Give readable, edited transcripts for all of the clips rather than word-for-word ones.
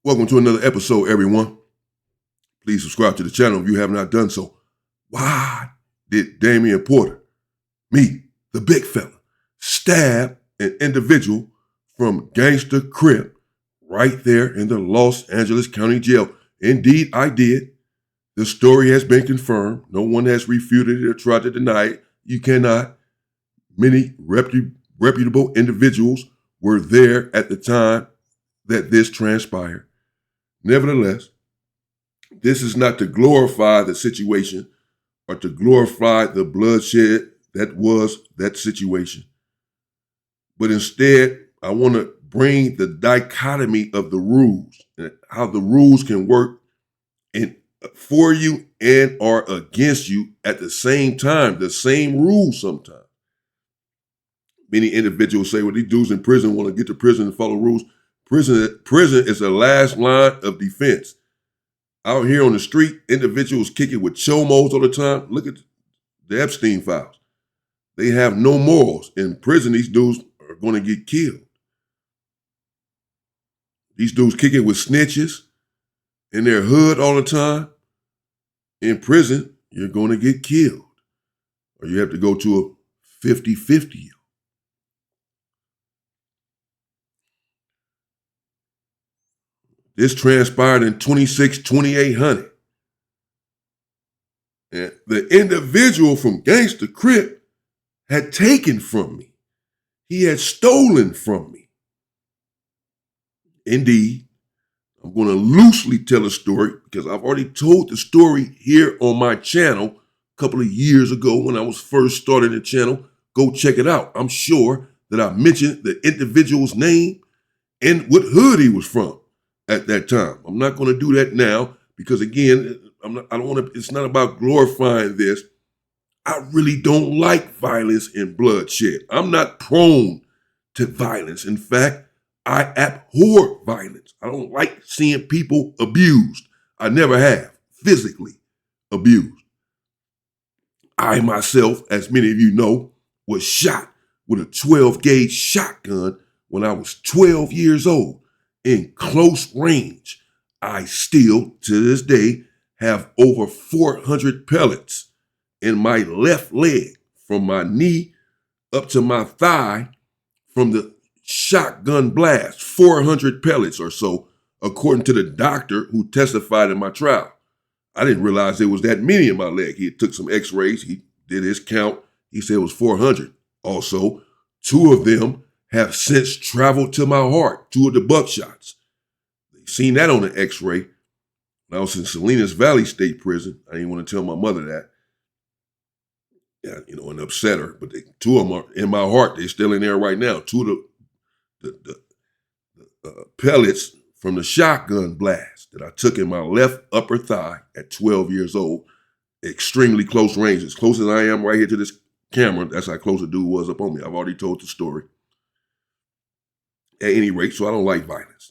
Welcome to another episode, everyone. Please subscribe to the channel if you have not done so. Why did Damian Porter, me, the big fella, stab an individual from Gangster, Crip right there in the Los Angeles County Jail? Indeed, I did. The story has been confirmed. No one has refuted it or tried to deny it. You cannot. Many reputable individuals were there at the time that this transpired. Nevertheless, this is not to glorify the situation or to glorify the bloodshed that was that situation. But instead, I want to bring the dichotomy of the rules and how the rules can work for you and or against you at the same time, the same rules sometimes. Many individuals say, well, these dudes in prison want to get to prison and follow rules. Prison is the last line of defense. Out here on the street, individuals kicking with chomos all the time. Look at the Epstein files. They have no morals. In prison, these dudes are going to get killed. These dudes kicking with snitches in their hood all the time. In prison, you're going to get killed. Or you have to go to a 50-50. This transpired in 2800. And the individual from Gangster Crip had taken from me. He had stolen from me. Indeed, I'm going to loosely tell a story because I've already told the story here on my channel a couple of years ago when I was first starting the channel. Go check it out. I'm sure that I mentioned the individual's name and what hood he was from at that time. I'm not going to do that now because, again, it's not about glorifying this. I really don't like violence and bloodshed. I'm not prone to violence. In fact, I abhor violence. I don't like seeing people abused. I never have physically abused. I myself, as many of you know, was shot with a 12-gauge shotgun when I was 12 years old. In close range. I still, to this day, have over 400 pellets in my left leg from my knee up to my thigh from the shotgun blast. 400 pellets or so, according to the doctor who testified in my trial. I didn't realize there was that many in my leg. He took some x-rays. He did his count. He said it was 400. Also, 2 of them have since traveled to my heart, 2 of the buckshots. They've seen that on the x-ray. When I was in Salinas Valley State Prison, I didn't want to tell my mother that. Yeah, and upset her. But 2 of them are in my heart. They're still in there right now. 2 of the pellets from the shotgun blast that I took in my left upper thigh at 12 years old. Extremely close range. As close as I am right here to this camera, that's how close the dude was up on me. I've already told the story. At any rate, so I don't like violence.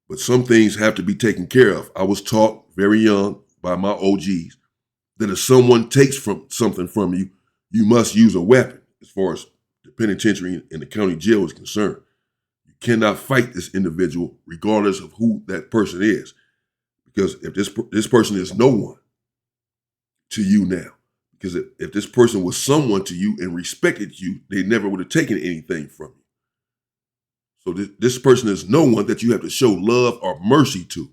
But some things have to be taken care of. I was taught very young by my OGs that if someone takes something from you, you must use a weapon as far as the penitentiary and the county jail is concerned. You cannot fight this individual regardless of who that person is. Because if this person is no one to you now, because if this person was someone to you and respected you, they never would have taken anything from you. So this person is no one that you have to show love or mercy to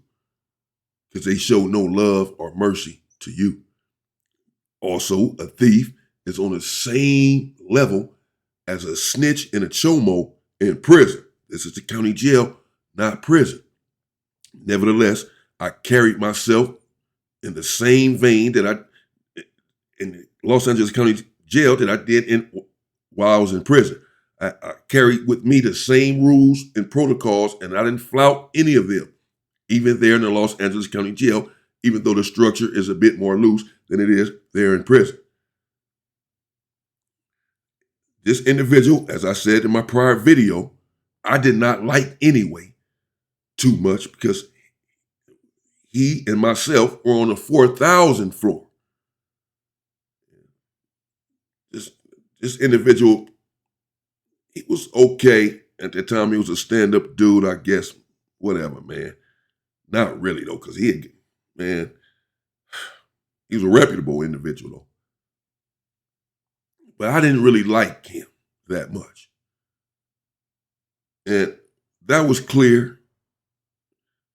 because they show no love or mercy to you. Also, a thief is on the same level as a snitch and a chomo in prison. This is the county jail, not prison. Nevertheless, I carried myself in the same vein that in the Los Angeles County Jail that I did while I was in prison. I carried with me the same rules and protocols, and I didn't flout any of them, even there in the Los Angeles County Jail, even though the structure is a bit more loose than it is there in prison. This individual, as I said in my prior video, I did not like anyway too much because he and myself were on the 4,000 floor. This individual, he was okay at that time, he was a stand-up dude, I guess. Whatever, man. Not really, though, because he was a reputable individual, though. But I didn't really like him that much. And that was clear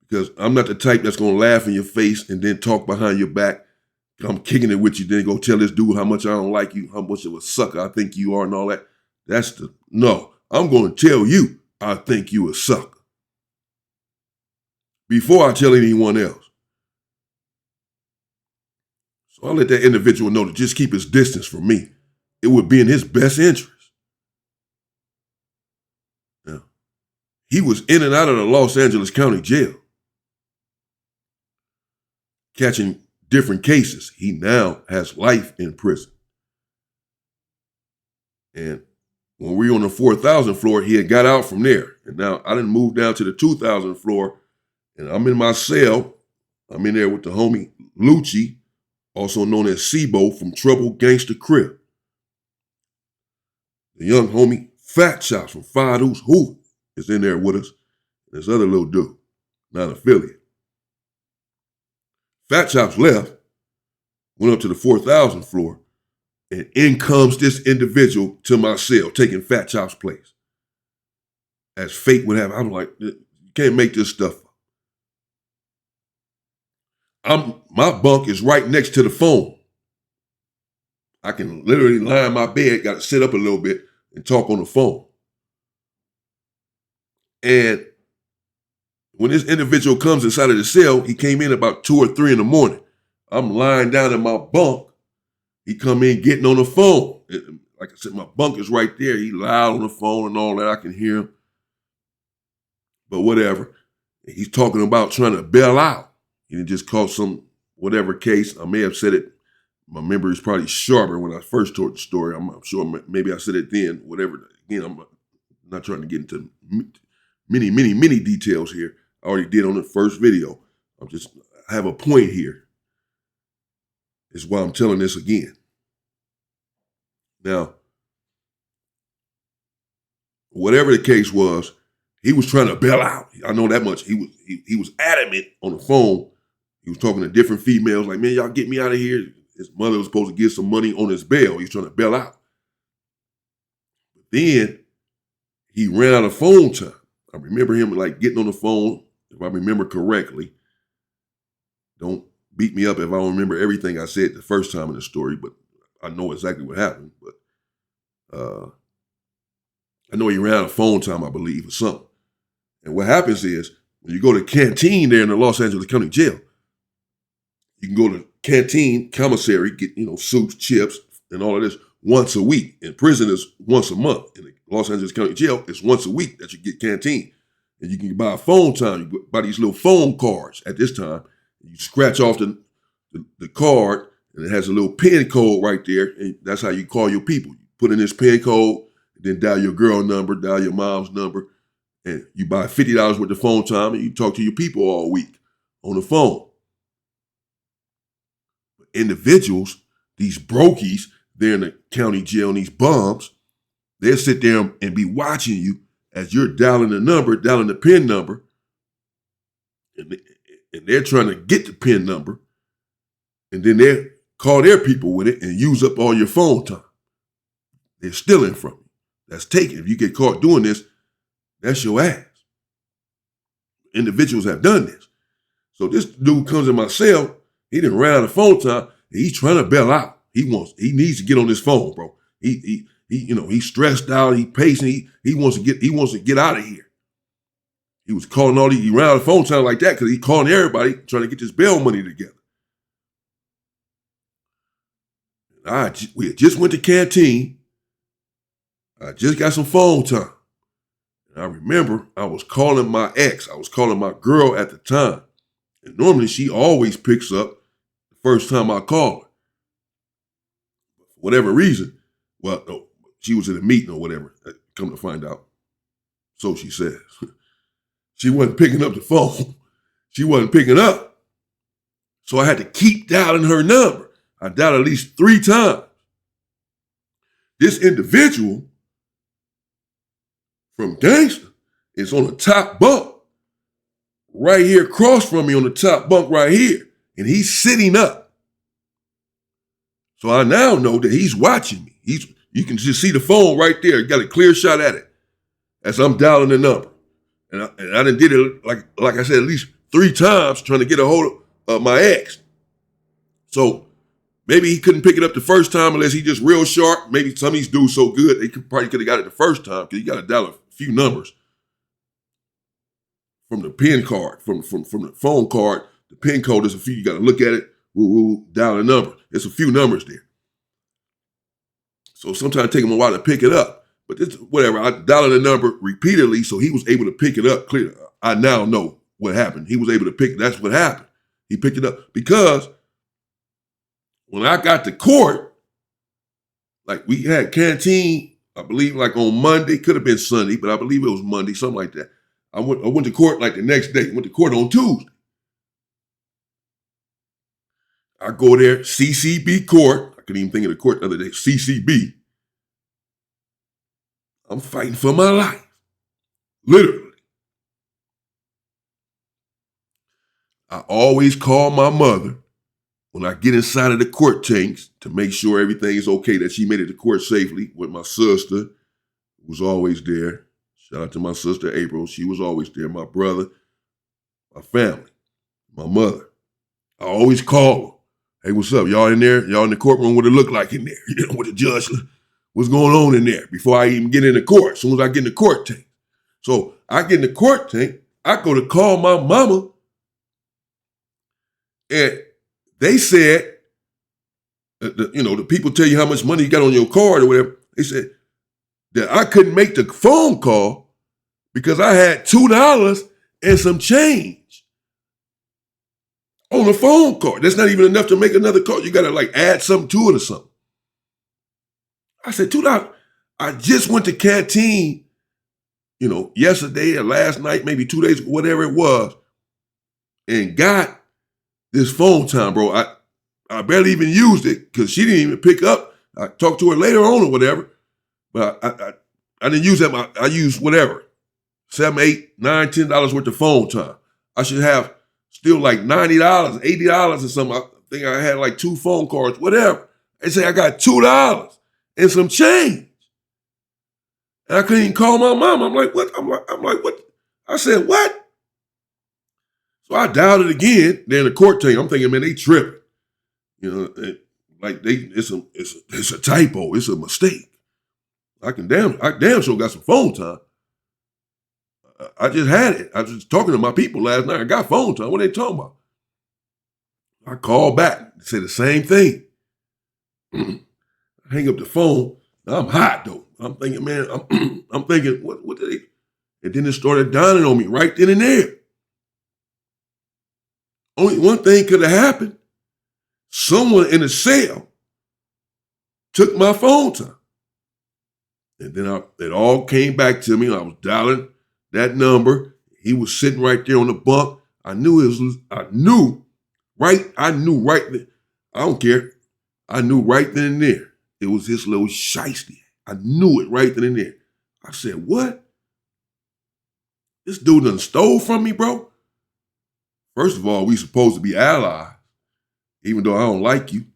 because I'm not the type that's going to laugh in your face and then talk behind your back. I'm kicking it with you, then go tell this dude how much I don't like you, how much of a sucker I think you are and all that. No, I'm going to tell you I think you a sucker before I tell anyone else. So I let that individual know to just keep his distance from me. It would be in his best interest. Now, he was in and out of the Los Angeles County Jail, catching different cases. He now has life in prison. And when we were on the 4,000 floor, he had got out from there. And now I didn't move down to the 2,000 floor, and I'm in my cell. I'm in there with the homie Lucci, also known as Sibo from Trouble Gangster Crip. The young homie Fat Chops from Fido's Who is in there with us. And this other little dude, not an affiliate. Fat Chops left, went up to the 4,000 floor, and in comes this individual to my cell, taking Fat Chop's place. As fate would have it, I'm like, you can't make this stuff up. My bunk is right next to the phone. I can literally lie in my bed, got to sit up a little bit and talk on the phone. And when this individual comes inside of the cell, he came in about 2 or 3 in the morning. I'm lying down in my bunk. He come in getting on the phone. Like I said, my bunk is right there. He loud on the phone and all that. I can hear him. But whatever. He's talking about trying to bail out. He just caught some whatever case. I may have said it. My memory is probably sharper when I first told the story. I'm sure maybe I said it then. Whatever. Again, I'm not trying to get into many details here. I already did on the first video. I have a point here. Is why I'm telling this again. Now, whatever the case was, he was trying to bail out. I know that much. He was adamant on the phone. He was talking to different females like, man, y'all get me out of here. His mother was supposed to get some money on his bail. He was trying to bail out. But then he ran out of phone time. I remember him like getting on the phone, if I remember correctly. Don't beat me up if I don't remember everything I said the first time in the story, but I know exactly what happened. But I know he ran out of phone time, I believe, or something. And what happens is, when you go to canteen there in the Los Angeles County Jail, you can go to canteen, commissary, get, soups, chips, and all of this once a week. In prison, it's once a month. In the Los Angeles County Jail, it's once a week that you get canteen. And you can buy phone time. You buy these little phone cards at this time. You scratch off the card, and it has a little PIN code right there, and that's how you call your people. You put in this PIN code, then dial your girl number, dial your mom's number, and you buy $50 worth of phone time, and you talk to your people all week on the phone. But individuals, these brokies, they're in the county jail, and these bums, they'll sit there and be watching you as you're dialing the number, dialing the PIN number, and they're trying to get the PIN number, and then they call their people with it and use up all your phone time. They're stealing from you. That's taken. If you get caught doing this, that's your ass. Individuals have done this. So this dude comes in my cell. He didn't run out of phone time. And he's trying to bail out. He needs to get on this phone, bro. He's stressed out. He's pacing. He wants to get out of here. He was calling he ran out of phone time like that because he's calling everybody trying to get this bail money together. We had just went to canteen. I just got some phone time. And I remember I was calling my ex. I was calling my girl at the time. And normally she always picks up the first time I call her. For whatever reason, no, she was in a meeting or whatever, come to find out. So she says. She wasn't picking up the phone. She wasn't picking up. So I had to keep dialing her number. I dialed at least 3 times. This individual from Gangster is on the top bunk, right here across from me on the top bunk right here. And he's sitting up. So I now know that he's watching me. You can just see the phone right there. Got a clear shot at it as I'm dialing the number. And I done did it, like I said, at least 3 times trying to get a hold of my ex. So maybe he couldn't pick it up the first time unless he just real sharp. Maybe some of these dudes so good, they probably could have got it the first time because you got to dial a few numbers from the PIN card, from the phone card. The PIN code is a few. You got to look at it. We'll dial a number. There's a few numbers there. So sometimes it takes him a while to pick it up. But this, whatever, I dialed the number repeatedly so he was able to pick it up clearly. I now know what happened. He was able to pick it. That's what happened. He picked it up because when I got to court, like we had canteen, I believe like on Monday, could have been Sunday, but I believe it was Monday, something like that. I went to court like the next day. Went to court on Tuesday. I go there, CCB court. I couldn't even think of the court the other day, CCB. I'm fighting for my life, literally. I always call my mother when I get inside of the court tanks to make sure everything is okay, that she made it to court safely with my sister, who was always there. Shout out to my sister, April. She was always there. My brother, my family, my mother. I always call them. Hey, what's up? Y'all in there? Y'all in the courtroom? What it look like in there? You know, what the judge, what's going on in there before I even get in the court, as soon as I get in the court tank. So I get in the court tank, I go to call my mama, and they said, the people tell you how much money you got on your card or whatever. They said that I couldn't make the phone call because I had $2 and some change on the phone card. That's not even enough to make another call. You got to like add something to it or something. I said, $2. I just went to canteen, yesterday or last night, maybe 2 days, whatever it was, and got this phone time, bro. I barely even used it because she didn't even pick up. I talked to her later on or whatever, but I didn't use that. I used whatever, $7, $8, $9, $10 worth of phone time. I should have still like $90, $80 or something. I think I had like 2 phone cards, whatever. They say I got $2 and some change. And I couldn't even call my mom. I'm like, what? I'm like, what? I said, what? So I dialed it again. They're in the court tank. I'm thinking, man, they tripping. It's a typo. It's a mistake. I damn sure got some phone time. I just had it. I was just talking to my people last night. I got phone time. What are they talking about? I called back. They said the same thing. I hang up the phone. I'm hot though. I'm thinking, man, I'm thinking, what did they? And then it started dawning on me right then and there. Only one thing could have happened. Someone in the cell took my phone time. And then it all came back to me. I was dialing that number. He was sitting right there on the bunk. I knew right then. I don't care. I knew right then and there. It was his little shiesty. I knew it right then and there. I said, what? This dude done stole from me, bro? First of all, we supposed to be allies, even though I don't like you.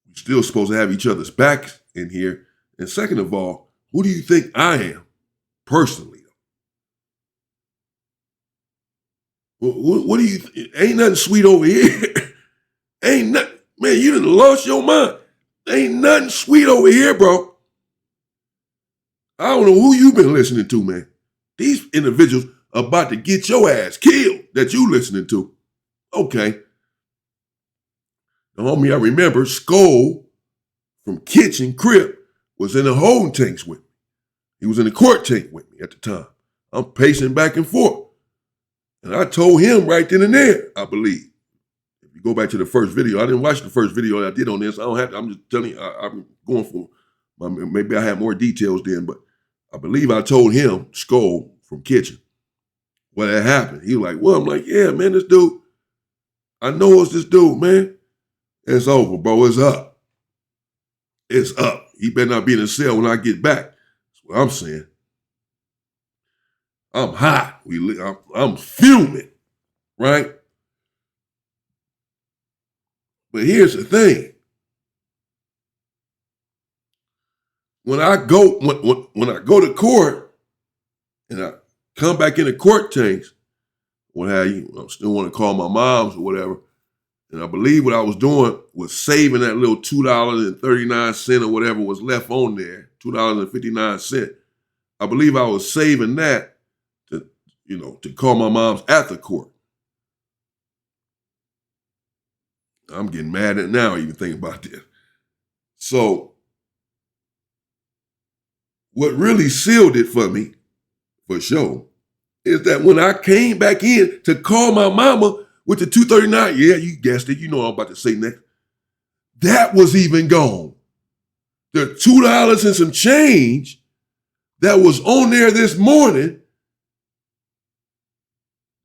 We still supposed to have each other's backs in here. And second of all, who do you think I am, personally? What do you, ain't nothing sweet over here. Ain't nothing, man, you done lost your mind. Ain't nothing sweet over here, bro. I don't know who you been listening to, man. These individuals are about to get your ass killed that you listening to. Okay. The homie I remember, Skull from Kitchen, Crip, was in the holding tanks with me. He was in the court tank with me at the time. I'm pacing back and forth. And I told him right then and there, I believe. If you go back to the first video, I didn't watch the first video I did on this. I don't have to, I'm just telling you, I'm going for, maybe I have more details then, but I believe I told him, Skull from Kitchen, what had happened. He was like, well, I'm like, yeah, man, this dude, I know it's this dude, man. It's over, bro. It's up. It's up. He better not be in the cell when I get back. That's what I'm saying. I'm hot. I'm fuming, right? But here's the thing. When I go when I go to court and I come back in the court tanks, what have you, I still want to call my moms or whatever. And I believe what I was doing was saving that little $2.39 or whatever was left on there, $2.59. I believe I was saving that to call my moms at the court. I'm getting mad at now even thinking about this. So what really sealed it for me, for sure, is that when I came back in to call my mama with the 239, yeah, you guessed it, you know what I'm about to say next, that was even gone. The $2 and some change that was on there this morning,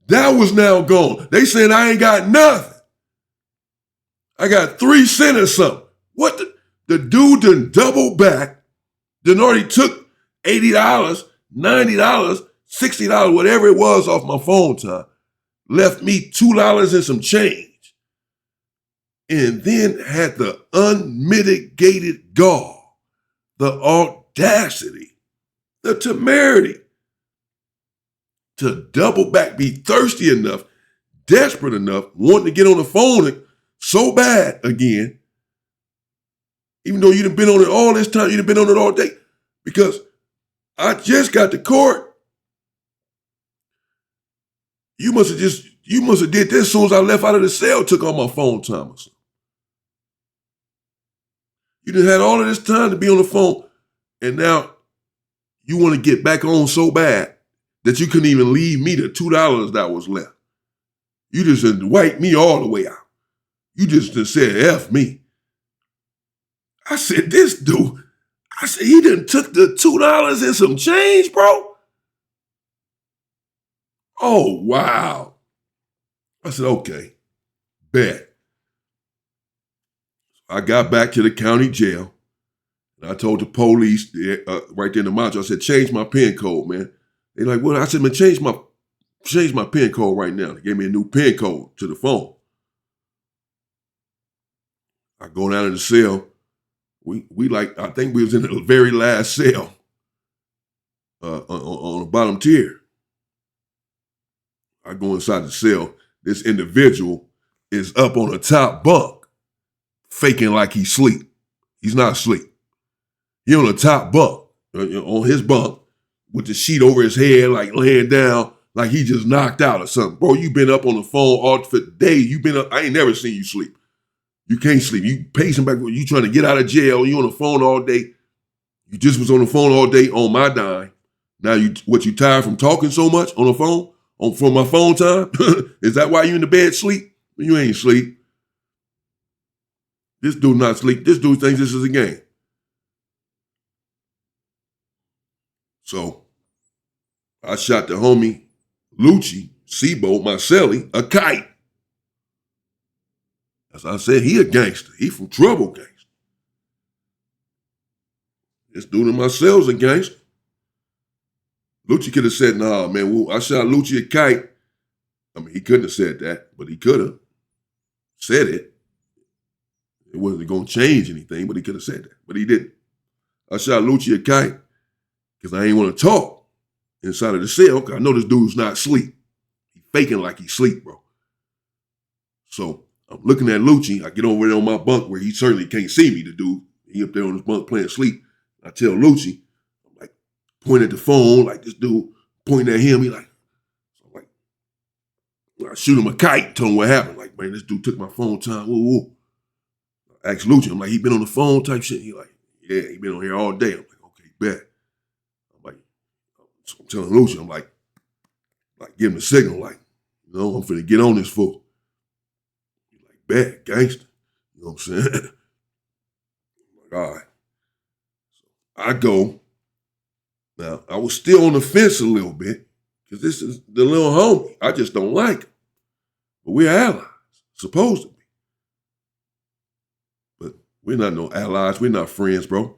that was now gone. They said I ain't got nothing. I got 3 cents or something. What the dude done doubled back, done already took $80, $90, $60, whatever it was off my phone time, left me $2 and some change, and then had the unmitigated gall, the audacity, the temerity to double back, be thirsty enough, desperate enough, wanting to get on the phone so bad again, even though you've been on it all this time, you've been on it all day, because I just got to court. You must have did this as soon as I left out of the cell, took all my phone time or something. You done had all of this time to be on the phone, and now you want to get back on so bad that you couldn't even leave me the $2 that was left. You just wiped me all the way out. You just said, F me. I said, this dude, he done took the $2 and some change, bro. Oh, wow. I said, okay, bet. I got back to the county jail, and I told the police right there in the module, I said, change my PIN code, man. They like, what? I said, man, change my PIN code right now. They gave me a new PIN code to the phone. I go down to the cell. I think we was in the very last cell on the bottom tier. I go inside the cell. This individual is up on the top bunk, faking like he's asleep. He's not asleep. He on the top bunk, on his bunk, with the sheet over his head, like laying down, like he just knocked out or something. Bro, you been up on the phone all for days. You been up. I ain't never seen you sleep. You can't sleep. You pacing back. You trying to get out of jail. You on the phone all day. You just was on the phone all day on my dime. Now you tired from talking so much on the phone? From my phone time? Is that why you in the bed sleep? You ain't sleep. This dude not sleep. This dude thinks this is a game. So I shot the homie Lucci, Sebo, Marcelli, a kite. As I said, he a gangster. He from trouble gangster. This dude in Marcel's a gangster. Lucci could have said, nah, man, I shot Lucci a kite. I mean, he couldn't have said that, but he could have said it. It wasn't going to change anything, but he could have said that. But he didn't. I shot Lucci a kite because I ain't want to talk inside of the cell because I know this dude's not asleep. He faking like he's asleep, bro. So I'm looking at Lucci. I get over there on my bunk where he certainly can't see me, the dude. He up there on his bunk playing sleep. I tell Lucci, I'm like, point at the phone, like this dude pointing at him. He like, I shoot him a kite, tell him what happened. Like, man, this dude took my phone time. Whoa. I asked Lucci, I'm like, he been on the phone type shit? He like, yeah, he been on here all day. I'm like, okay, bet. I'm like, so I'm telling Lucci, I'm like, give him a signal, like, I'm finna get on this fool. He's like, bet, gangster. You know what I'm saying? I'm like, all right. So I go. Now, I was still on the fence a little bit because this is the little homie. I just don't like him. But we're allies, supposed to be. But we're not no allies. We're not friends, bro.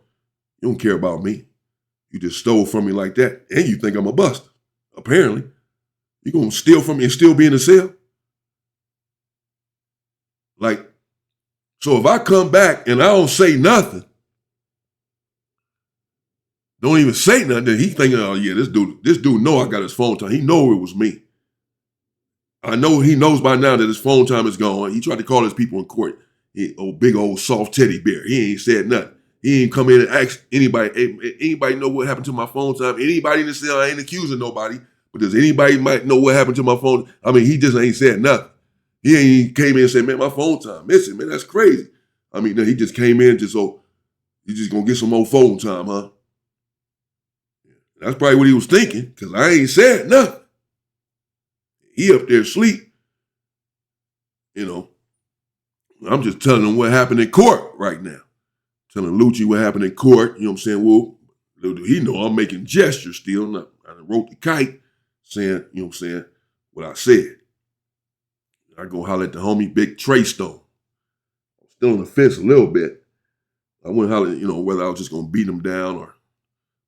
You don't care about me. You just stole from me like that, and you think I'm a buster. Apparently. You gonna steal from me and still be in the cell? Like, so if I come back and I don't say nothing, don't even say nothing, then he thinking, oh yeah, this dude know I got his phone time. He know it was me. I know he knows by now that his phone time is gone. He tried to call his people in court. Big old soft teddy bear. He ain't said nothing. He ain't come in and ask anybody. Anybody know what happened to my phone time? Anybody in the cell? I ain't accusing nobody. But does anybody might know what happened to my phone? I mean, he just ain't said nothing. He ain't came in and said, man, my phone time missing, man. That's crazy. I mean, no, he just came in just so you just gonna get some more phone time, huh? That's probably what he was thinking, because I ain't said nothing. He up there asleep. You know, I'm just telling him what happened in court right now. Telling Lucci what happened in court. You know what I'm saying? Well, he know I'm making gestures still. I wrote the kite saying, you know what I'm saying, what I said. I go holler at the homie Big Trey Stone. I'm still on the fence a little bit. I wouldn't holler, you know, whether I was just going to beat him down or,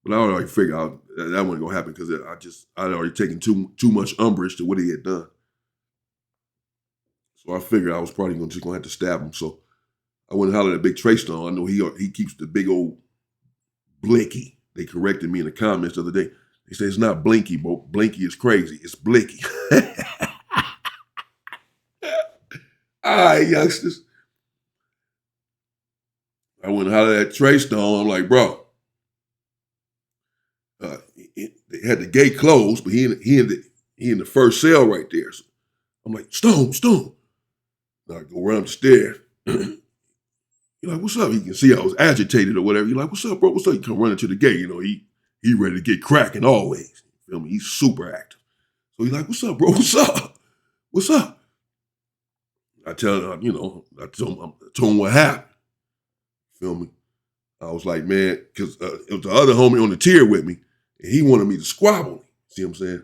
but I already figured out that wasn't going to happen because I'd already taken too much umbrage to what he had done. So I figured I was probably just going to have to stab him. So I went and hollered at Big Trey Stone. I know he keeps the big old Blinky. They corrected me in the comments the other day. They say it's not Blinky, bro. Blinky is crazy. It's Blicky. All right, youngsters. I went and hollered at Trey Stone. I'm like, bro, they had the gate closed, but he in the first cell right there. So I'm like, Stone. And I go around the stairs. You're like, what's up? He can see I was agitated or whatever. You're like, what's up, bro? What's up? You come running to the gate. You know, he ready to get cracking always. You feel me? He's super active. So he's like, what's up, bro? What's up? What's up? I tell him, you know, I told him what happened. Feel me? I was like, man, because it was the other homie on the tier with me, and he wanted me to squabble. See what I'm saying?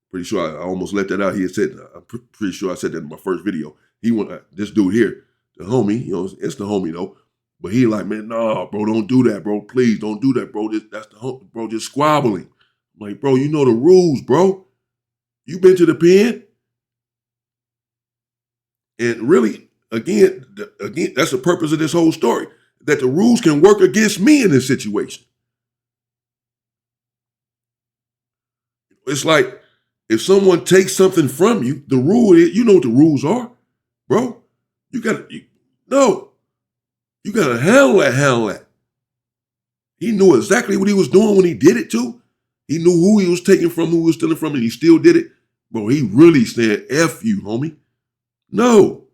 Pretty sure I almost left that out. He had said, I'm pretty sure I said that in my first video. He wanted this dude here, the homie, you know, it's the homie though. But he like, man, nah, bro, don't do that, bro. Please don't do that, bro. That's the homie, bro, just squabbling. I'm like, bro, you know the rules, bro. You been to the pen? And really, again, that's the purpose of this whole story, that the rules can work against me in this situation. It's like if someone takes something from you, the rule is, you know what the rules are, bro. You gotta handle that. He knew exactly what he was doing when he did it too. He knew who he was taking from, who he was stealing from, and he still did it. Bro, he really said, F you, homie. No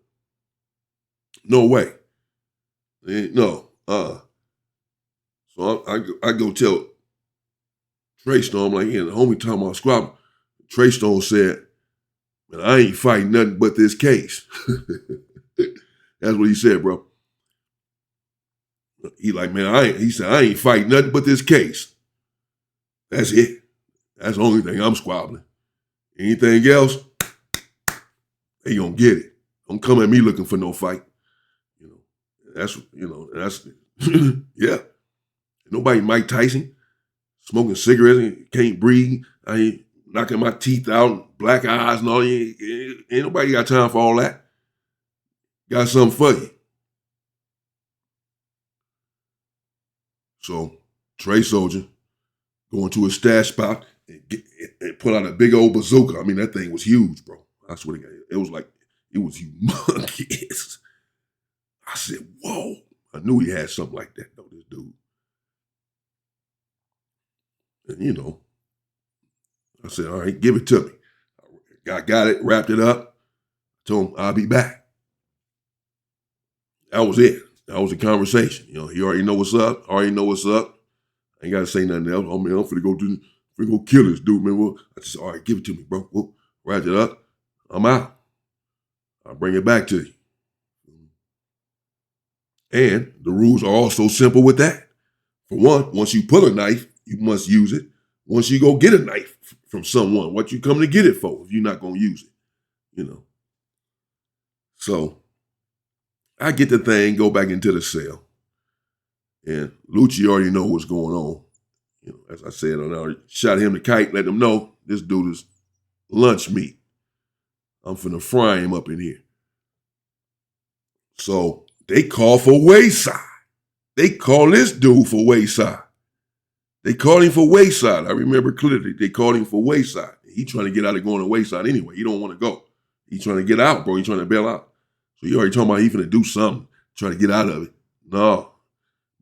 way. No. So I go tell Trey Stone, I'm like, yeah, the homie talking about squabbling. Trey Stone said, man, I ain't fighting nothing but this case. That's what he said, bro. He like, man, he said, I ain't fighting nothing but this case. That's it. That's the only thing I'm squabbling. Anything else, they gonna get it. Don't come at me looking for no fight. That's yeah. Nobody Mike Tyson smoking cigarettes, can't breathe. I ain't knocking my teeth out, black eyes and all. Ain't nobody got time for all that. Got something for you. So Trey Soldier going to a stash spot and pull out a big old bazooka. I mean, that thing was huge, bro. I swear to God, it was humongous. I said, whoa. I knew he had something like that, though, this dude. And, I said, all right, give it to me. I got it, wrapped it up. Told him, I'll be back. That was it. That was the conversation. He already know what's up. I ain't got to say nothing else. I'm finna go kill this dude, man. Well, I just, all right, give it to me, bro. Well, wrap it up. I'm out. I'll bring it back to you. And the rules are also simple with that. For one, once you pull a knife, you must use it. Once you go get a knife from someone, what you coming to get it for if you're not going to use it, So I get the thing, go back into the cell. And Lucci already know what's going on. You know, as I said, I already shot him the kite, let him know this dude is lunch meat. I'm finna fry him up in here. So they call for Wayside. They call this dude for Wayside. They called him for Wayside. I remember clearly. They called him for Wayside. He trying to get out of going to Wayside anyway. He don't want to go. He trying to get out, bro. He trying to bail out. So you already talking about he finna do something, try to get out of it. No.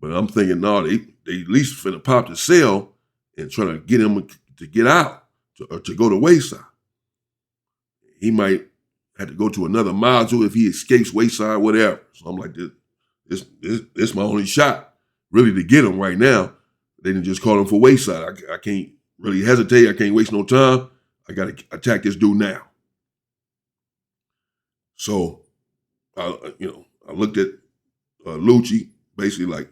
But I'm thinking, no, they at least finna pop the cell and try to get him to get out or to go to Wayside. He might have to go to another module if he escapes Wayside, whatever. So I'm like, this my only shot, really, to get him right now. They didn't just call him for Wayside. I can't really hesitate. I can't waste no time. I got to attack this dude now. So, I looked at Lucci, basically like,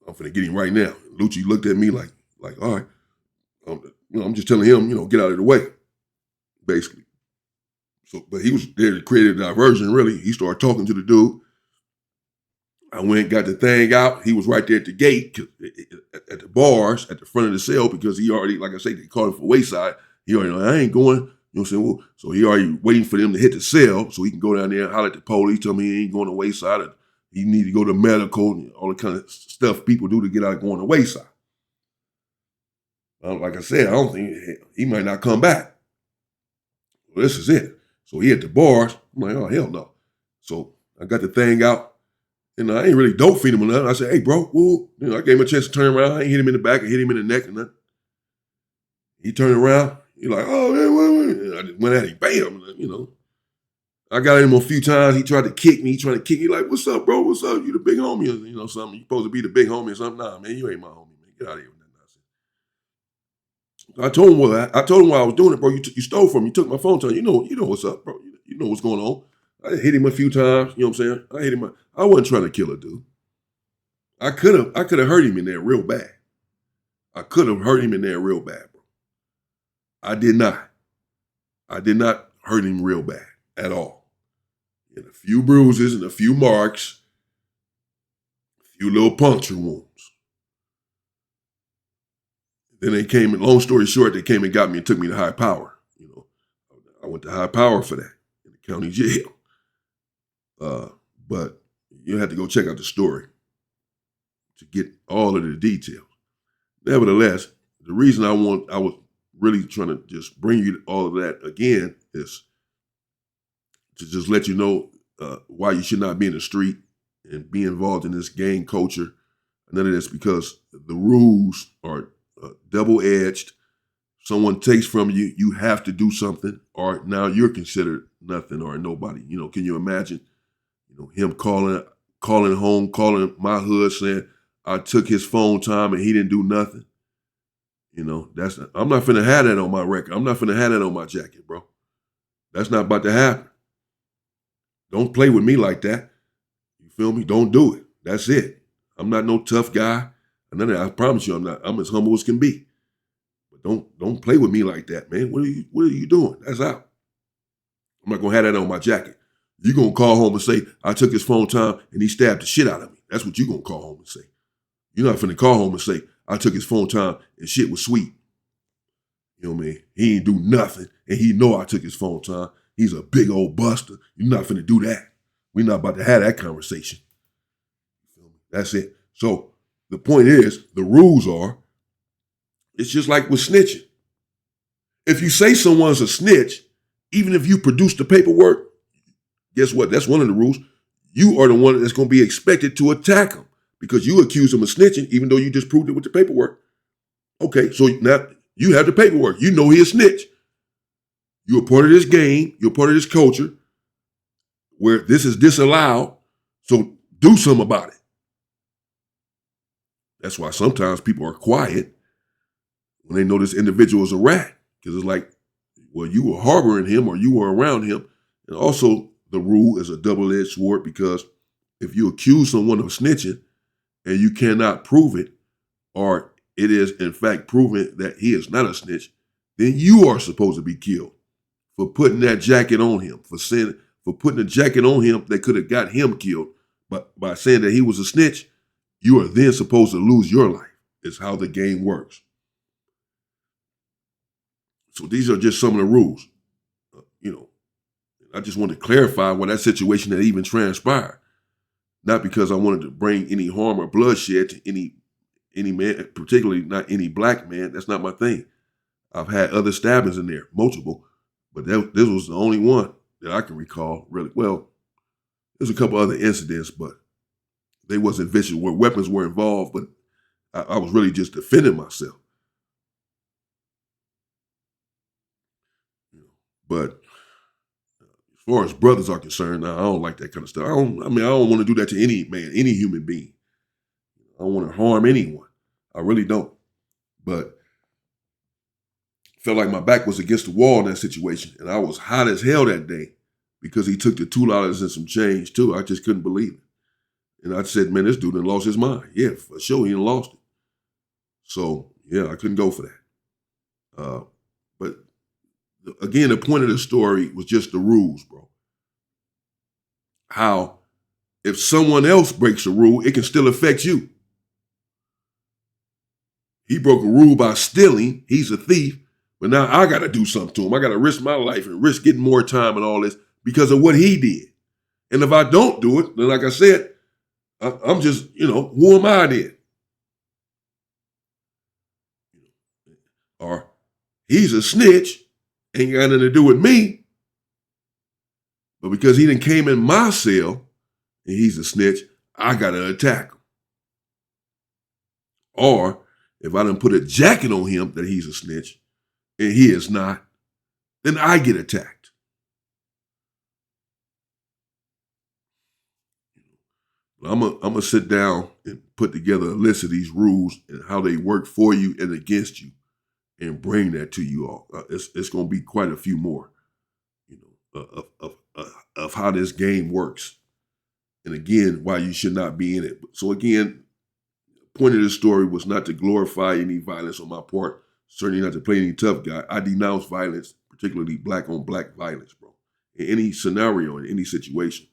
I'm finna get him right now. Lucci looked at me like, all right, I'm just telling him, get out of the way, basically. So, but he was there to create a diversion, really. He started talking to the dude. I went, got the thing out. He was right there at the gate, at the bars, at the front of the cell, because he already, like I say, they called him for Wayside. He already, I ain't going. You know what I'm saying? Well, so he already waiting for them to hit the cell so he can go down there and holler at the police, tell me he ain't going to Wayside. Or he need to go to medical, and all the kind of stuff people do to get out of going to Wayside. Like I said, I don't think he might not come back. Well, this is it. So he at the bars. I'm like, oh, hell no. So I got the thing out. And I ain't really dope feed him or nothing. I said, hey, bro, woo. I gave him a chance to turn around. I ain't hit him in the back. I hit him in the neck or nothing. He turned around. He like, oh, man. I just went at him. Bam. I got at him a few times. He tried to kick me. He tried to kick me like, what's up, bro? What's up? You the big homie or something. You supposed to be the big homie or something. Nah, man, you ain't my homie, man. Get out of here with that nonsense. I told him why I was doing it, bro. You stole from me. You took my phone. You know what's up, bro. You know what's going on. I hit him a few times. You know what I'm saying? I hit him. I wasn't trying to kill a dude. I could have hurt him in there real bad. Bro. I did not. I did not hurt him real bad at all. And a few bruises and a few marks, a few little puncture wounds. Then they came, long story short, they came and got me and took me to high power. I went to high power for that in the county jail. But you had to go check out the story to get all of the details. Nevertheless, the reason I was really trying to just bring you all of that again is to just let you know why you should not be in the street and be involved in this gang culture. None of this, because the rules are double-edged. Someone takes from you, you have to do something, or now you're considered nothing or nobody. Can you imagine? Him calling home, calling my hood, saying I took his phone time and he didn't do nothing. I'm not finna have that on my record. I'm not finna have that on my jacket, bro. That's not about to happen. Don't play with me like that. You feel me? Don't do it. That's it. I'm not no tough guy. None of that. I promise you, I'm not. I'm as humble as can be. But don't play with me like that, man. What are you doing? That's out. I'm not gonna have that on my jacket. You're going to call home and say, I took his phone time and he stabbed the shit out of me. That's what you're going to call home and say. You're not finna call home and say, I took his phone time and shit was sweet. You know what I mean? He ain't do nothing and he know I took his phone time. He's a big old buster. You're not finna do that. We're not about to have that conversation. You feel me? That's it. So the point is, the rules are, it's just like with snitching. If you say someone's a snitch, even if you produce the paperwork, guess what? That's one of the rules. You are the one that's going to be expected to attack him because you accuse him of snitching, even though you just proved it with the paperwork. Okay, so now you have the paperwork. You know he a snitch. You're a part of this game. You're a part of this culture where this is disallowed. So do something about it. That's why sometimes people are quiet when they know this individual is a rat, because it's like, well, you were harboring him or you were around him. And also, the rule is a double-edged sword, because if you accuse someone of snitching and you cannot prove it, or it is in fact proven that he is not a snitch, then you are supposed to be killed for putting that jacket on him, for putting a jacket on him that could have got him killed, but by saying that he was a snitch. you are then supposed to lose your life. It's how the game works. So these are just some of the rules. I just want to clarify why that situation had even transpired. Not because I wanted to bring any harm or bloodshed to any man, particularly not any black man. That's not my thing. I've had other stabbings in there, multiple, but this was the only one that I can recall. Really, well, there's a couple other incidents, but they wasn't vicious where weapons were involved. But I was really just defending myself. But as far as brothers are concerned, I don't like that kind of stuff. I don't want to do that to any man, any human being. I don't want to harm anyone. I really don't. But felt like my back was against the wall in that situation. And I was hot as hell that day because he took the $2 and some change too. I just couldn't believe it. And I said, man, this dude done lost his mind. Yeah, for sure, he done lost it. So, yeah, I couldn't go for that. But again, the point of the story was just the rules, bro. How if someone else breaks a rule, it can still affect you. He broke a rule by stealing. He's a thief. But now I got to do something to him. I got to risk my life and risk getting more time and all this because of what he did. And if I don't do it, then like I said, I'm just, who am I then? Or he's a snitch, ain't got nothing to do with me. But because he done came in my cell and he's a snitch, I got to attack him. Or if I done put a jacket on him that he's a snitch and he is not, then I get attacked. I'm gonna sit down and put together a list of these rules and how they work for you and against you, and bring that to you all. It's gonna be quite a few more, of how this game works, and again, why you should not be in it. So again, the point of this story was not to glorify any violence on my part. Certainly not to play any tough guy. I denounce violence, particularly black on black violence, bro. In any scenario, in any situation,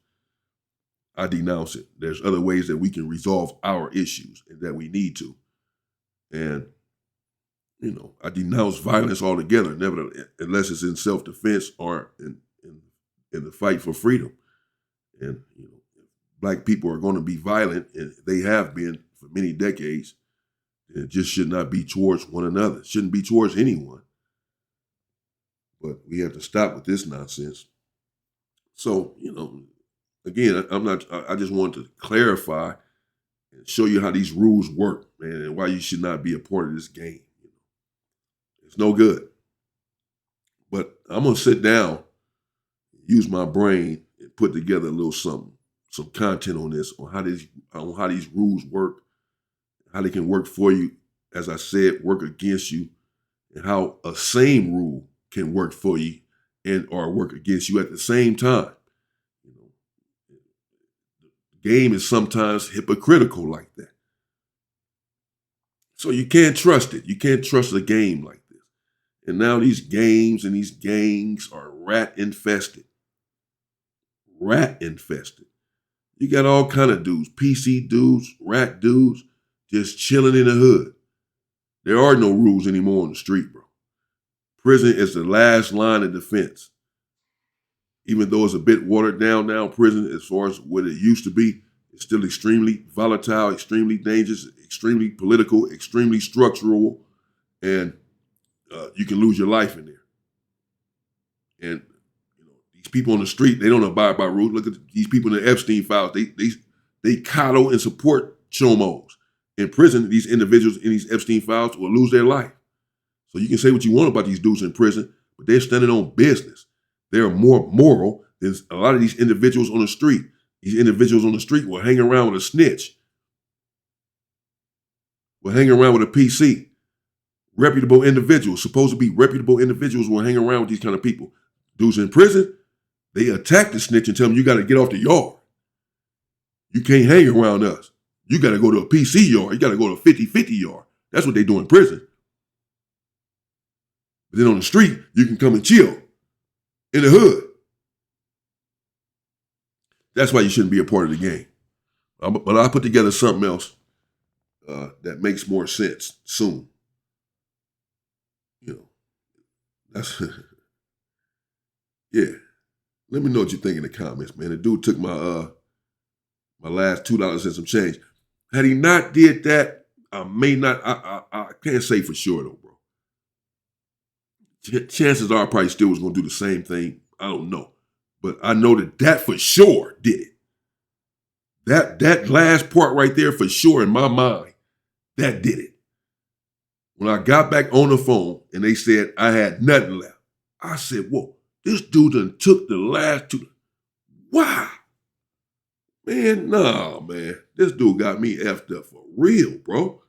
I denounce it. There's other ways that we can resolve our issues and that we need to. And, I denounce violence altogether, never unless it's in self-defense or in the fight for freedom. And, black people are going to be violent, and they have been for many decades. It just should not be towards one another. It shouldn't be towards anyone. But we have to stop with this nonsense. So, again, I just wanted to clarify and show you how these rules work, man, and why you should not be a part of this game. It's no good. But I'm going to sit down, use my brain, and put together a little something, some content on this, on how these rules work, how they can work for you, as I said, work against you, and how a same rule can work for you and or work against you at the same time. The game is sometimes hypocritical like that. So you can't trust it. You can't trust a game like this. And now these games and these gangs are rat infested. Rat infested. You got all kind of dudes, PC dudes, rat dudes, just chilling in the hood. There are no rules anymore on the street, bro. Prison is the last line of defense. Even though it's a bit watered down now, prison, as far as what it used to be, it's still extremely volatile, extremely dangerous, extremely political, extremely structural, and you can lose your life in there. And these people on the street, they don't abide by rules. Look at these people in the Epstein files. They coddle and support chomos. In prison, these individuals in these Epstein files will lose their life. So you can say what you want about these dudes in prison, but they're standing on business. They're more moral than a lot of these individuals on the street. These individuals on the street will hang around with a snitch, will hang around with a PC. Reputable individuals, supposed to be reputable individuals, will hang around with these kind of people. Dudes in prison, they attack the snitch and tell him, you got to get off the yard. You can't hang around us. You got to go to a PC yard. You got to go to a 50-50 yard. That's what they do in prison. But then on the street, you can come and chill in the hood. That's why you shouldn't be a part of the game. But I put together something else that makes more sense soon. You know, that's yeah. Let me know what you think in the comments, man. The dude took my last $2 and some change. Had he not did that, I may not. I can't say for sure though, bro. Chances are I probably still was gonna do the same thing. I don't know, but I know that for sure did it. That last part right there for sure in my mind, that did it. When I got back on the phone and they said I had nothing left, I said, whoa, this dude done took the last two. Wow. Man, nah, man. This dude got me effed up for real, bro.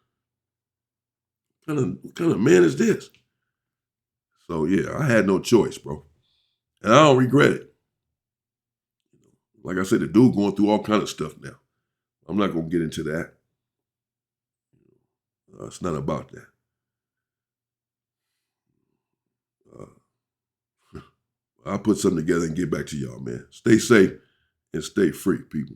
What kind of man is this? So yeah, I had no choice, bro. And I don't regret it. Like I said, the dude going through all kind of stuff now. I'm not gonna get into that. It's not about that. I'll put something together and get back to y'all, man. Stay safe and stay free, people.